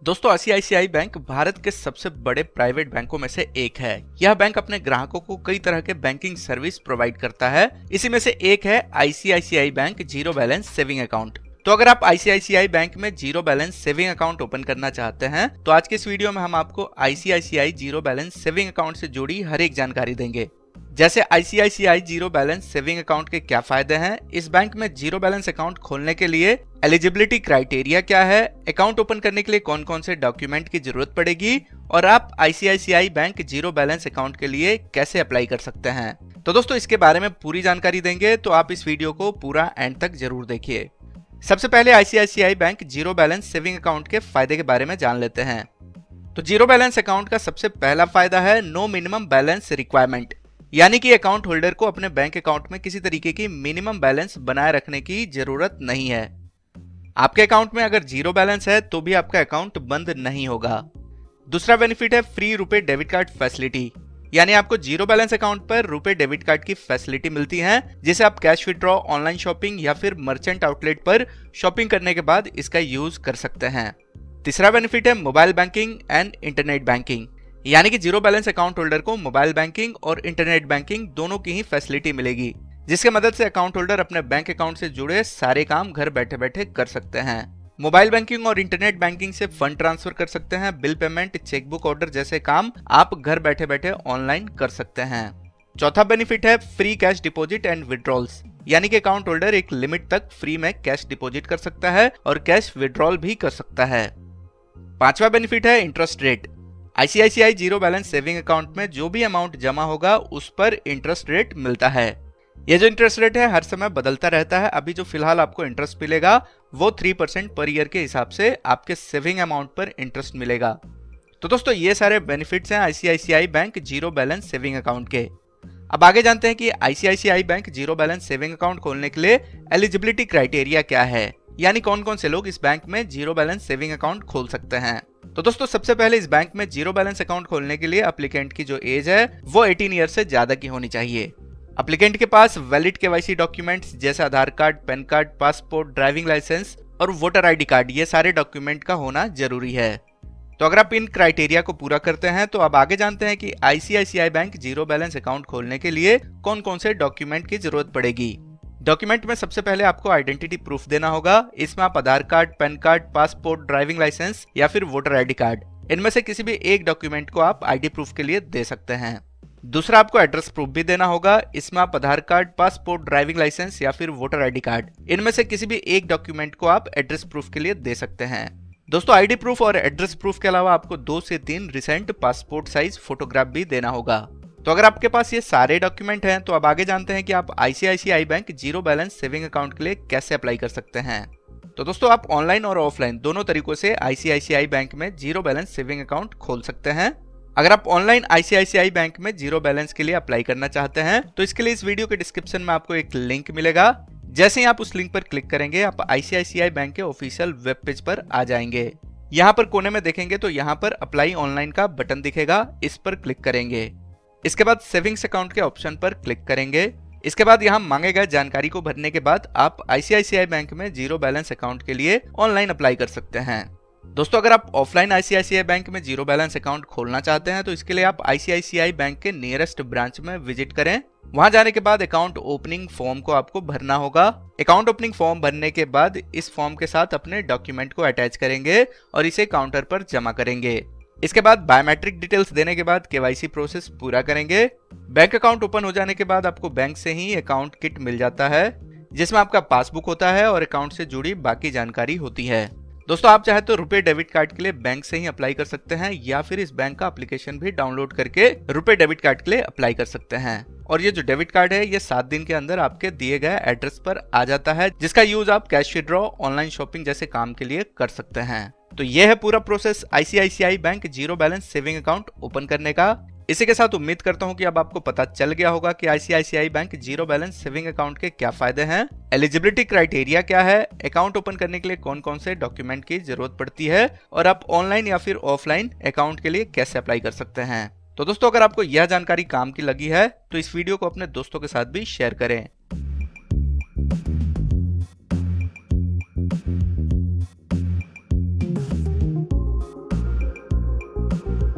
दोस्तों, ICICI bank Bharat के सबसे बड़े प्राइवेट बैंकों में से एक है। यह बैंक अपने ग्राहकों को कई तरह के बैंकिंग सर्विस प्रोवाइड करता है। इसी में से एक है ICICI bank zero balance saving account. तो अगर आप आईसीआईसीआई बैंक में zero balance saving account open करना चाहते हैं तो आज के इस वीडियो में हम आपको ICICI zero balance saving account से जुड़ी हर एक जानकारी देंगे। जैसे ICICI zero balance saving account के क्या फायदे हैं, इस बैंक में जीरो बैलेंस अकाउंट खोलने के लिए एलिजिबिलिटी क्राइटेरिया क्या है, अकाउंट ओपन करने के लिए कौन कौन से डॉक्यूमेंट की जरूरत पड़ेगी और आप ICICI bank zero balance account के लिए कैसे अप्लाई कर सकते हैं। तो दोस्तों, इसके बारे में पूरी जानकारी देंगे, तो आप इस वीडियो को पूरा एंड तक जरूर देखिए। सबसे पहले ICICI bank zero balance saving account के फायदे के बारे में जान लेते हैं। तो जीरो बैलेंस अकाउंट का सबसे पहला फायदा है नो मिनिमम बैलेंस रिक्वायरमेंट, यानी कि अकाउंट होल्डर को अपने बैंक अकाउंट में किसी तरीके की मिनिमम बैलेंस बनाए रखने की जरूरत नहीं है। आपके अकाउंट में अगर जीरो बैलेंस है तो भी आपका अकाउंट बंद नहीं होगा। दूसरा बेनिफिट है फ्री रुपए डेबिट कार्ड फैसिलिटी, यानी आपको जीरो बैलेंस अकाउंट पर रुपए डेबिट कार्ड की फैसिलिटी मिलती है, जिसे आप कैश विड्रॉ, ऑनलाइन शॉपिंग या फिर मर्चेंट आउटलेट पर शॉपिंग करने के बाद इसका यूज कर सकते हैं। तीसरा बेनिफिट है mobile banking and internet banking, यानी कि जीरो बैलेंस अकाउंट होल्डर को मोबाइल बैंकिंग और इंटरनेट बैंकिंग दोनों की ही फैसिलिटी मिलेगी, जिसके मदद से अकाउंट होल्डर अपने बैंक अकाउंट से जुड़े सारे काम घर बैठे बैठे कर सकते हैं। मोबाइल बैंकिंग और इंटरनेट बैंकिंग से फंड ट्रांसफर कर सकते हैं, बिल पेमेंट, चेकबुक ऑर्डर जैसे काम आप घर बैठे बैठे ऑनलाइन कर सकते हैं। चौथा बेनिफिट है free cash deposit and withdrawals, यानी कि अकाउंट होल्डर एक लिमिट तक फ्री में कैश डिपॉजिट कर सकता है और कैश विड्रॉल भी कर सकता है। पांचवा बेनिफिट है interest rate. ICICI zero balance saving account में जो भी अमाउंट जमा होगा उस पर इंटरेस्ट रेट मिलता है। यह जो इंटरेस्ट रेट है हर समय बदलता रहता है। अभी जो फिलहाल आपको इंटरेस्ट मिलेगा वो 3% पर ईयर के हिसाब से आपके सेविंग अमाउंट पर इंटरेस्ट मिलेगा। तो दोस्तों, ये सारे बेनिफिट्स हैं ICICI bank zero balance saving account के। अब आगे जानते हैं कि ICICI bank zero balance saving account खोलने के लिए एलिजिबिलिटी क्राइटेरिया क्या है, यानी कौन कौन से लोग इस बैंक में जीरो बैलेंस सेविंग अकाउंट खोल सकते हैं। तो दोस्तों, सबसे पहले इस बैंक में जीरो बैलेंस अकाउंट खोलने के लिए एप्लीकेंट की जो एज है वो 18 ईयर से ज्यादा की होनी चाहिए। एप्लीकेंट के पास वैलिड केवाईसी डॉक्यूमेंट्स जैसे Aadhaar card, PAN card, passport, driving licence और वोटर आईडी कार्ड, ये सारे डॉक्यूमेंट का होना जरूरी है। तो अगर आप इन क्राइटेरिया को पूरा करते हैं तो अब आगे जानते हैं कि ICICI bank zero balance account खोलने के लिए कौन कौन से डॉक्यूमेंट की जरूरत पड़ेगी। डॉक्यूमेंट में सबसे पहले आपको आइडेंटिटी प्रूफ देना होगा। इसमें आप Aadhaar card, PAN card, passport, driving licence या फिर वोटर आईडी कार्ड, इनमें से किसी भी एक डॉक्यूमेंट को आप आईडी प्रूफ के लिए दे सकते हैं। दूसरा, आपको एड्रेस प्रूफ भी देना होगा। इसमें आप Aadhaar card, passport, driving licence या फिर वोटर आईडी कार्ड, इनमें से किसी भी एक डॉक्यूमेंट को आप एड्रेस प्रूफ के लिए दे सकते हैं। दोस्तों, आईडी प्रूफ और एड्रेस प्रूफ के अलावा आपको 2 से 3 रिसेंट पासपोर्ट साइज फोटोग्राफ भी देना होगा। तो अगर आपके पास ये सारे डॉक्यूमेंट हैं तो अब आगे जानते हैं कि आप ICICI bank zero balance saving account के लिए कैसे अप्लाई कर सकते हैं। तो दोस्तों, आप ऑनलाइन और ऑफलाइन दोनों तरीकों से आईसीआईसीआई बैंक में जीरो बैलेंस सेविंग अकाउंट खोल सकते हैं। अगर आप ऑनलाइन आईसीआईसीआई बैंक में जीरो बैलेंस के लिए अप्लाई करना चाहते हैं तो इसके लिए इस वीडियो के डिस्क्रिप्शन में आपको एक लिंक मिलेगा। जैसे ही आप उस लिंक पर क्लिक करेंगे आप आईसीआईसीआई बैंक के ऑफिशियल वेब पेज पर आ जाएंगे। यहाँ पर कोने में देखेंगे तो यहाँ पर अप्लाई ऑनलाइन का बटन दिखेगा, इस पर क्लिक करेंगे। इसके बाद सेविंग्स अकाउंट के ऑप्शन पर क्लिक करेंगे। इसके बाद यहाँ मांगे गए जानकारी को भरने के बाद आप आईसीआईसीआई बैंक में जीरो बैलेंस अकाउंट के लिए ऑनलाइन अप्लाई कर सकते हैं। दोस्तों, अगर आप ऑफलाइन आईसीआईसीआई बैंक में जीरो बैलेंस अकाउंट खोलना चाहते हैं तो इसके लिए आप आईसीआईसीआई बैंक के नियरेस्ट ब्रांच में विजिट करें। वहां जाने के बाद अकाउंट ओपनिंग फॉर्म को आपको भरना होगा। अकाउंट ओपनिंग फॉर्म भरने के बाद इस फॉर्म के साथ अपने डॉक्यूमेंट को अटैच करेंगे और इसे काउंटर पर जमा करेंगे। इसके बाद बायोमेट्रिक डिटेल्स देने के बाद केवाईसी प्रोसेस पूरा करेंगे। बैंक अकाउंट ओपन हो जाने के बाद आपको बैंक से ही अकाउंट किट मिल जाता है, जिसमें आपका पासबुक होता है और अकाउंट से जुड़ी बाकी जानकारी होती है। दोस्तों, आप चाहे तो रुपए डेबिट कार्ड के लिए बैंक से ही अप्लाई कर सकते हैं या फिर इस बैंक का एप्लीकेशन भी डाउनलोड करके रुपए डेबिट कार्ड के लिए अप्लाई कर सकते हैं। और ये जो डेबिट कार्ड है ये 7 दिन के अंदर आपके दिए गए एड्रेस पर आ जाता है, जिसका यूज आप कैश विड्रॉ, ऑनलाइन शॉपिंग जैसे काम के लिए कर सकते हैं। तो ये है पूरा process ICICI bank zero balance saving account open करने का। इसी के साथ उम्मीद करता हूं कि अब आपको पता चल गया होगा कि ICICI bank zero balance saving account के क्या फायदे हैं, एलिजिबिलिटी क्राइटेरिया क्या है, अकाउंट ओपन करने के लिए कौन कौन से डॉक्यूमेंट की जरूरत पड़ती है और आप ऑनलाइन या फिर ऑफलाइन अकाउंट के लिए कैसे अप्लाई कर सकते हैं। तो दोस्तों, अगर आपको यह जानकारी काम की लगी है तो इस वीडियो को अपने दोस्तों के साथ भी शेयर करें। हैं।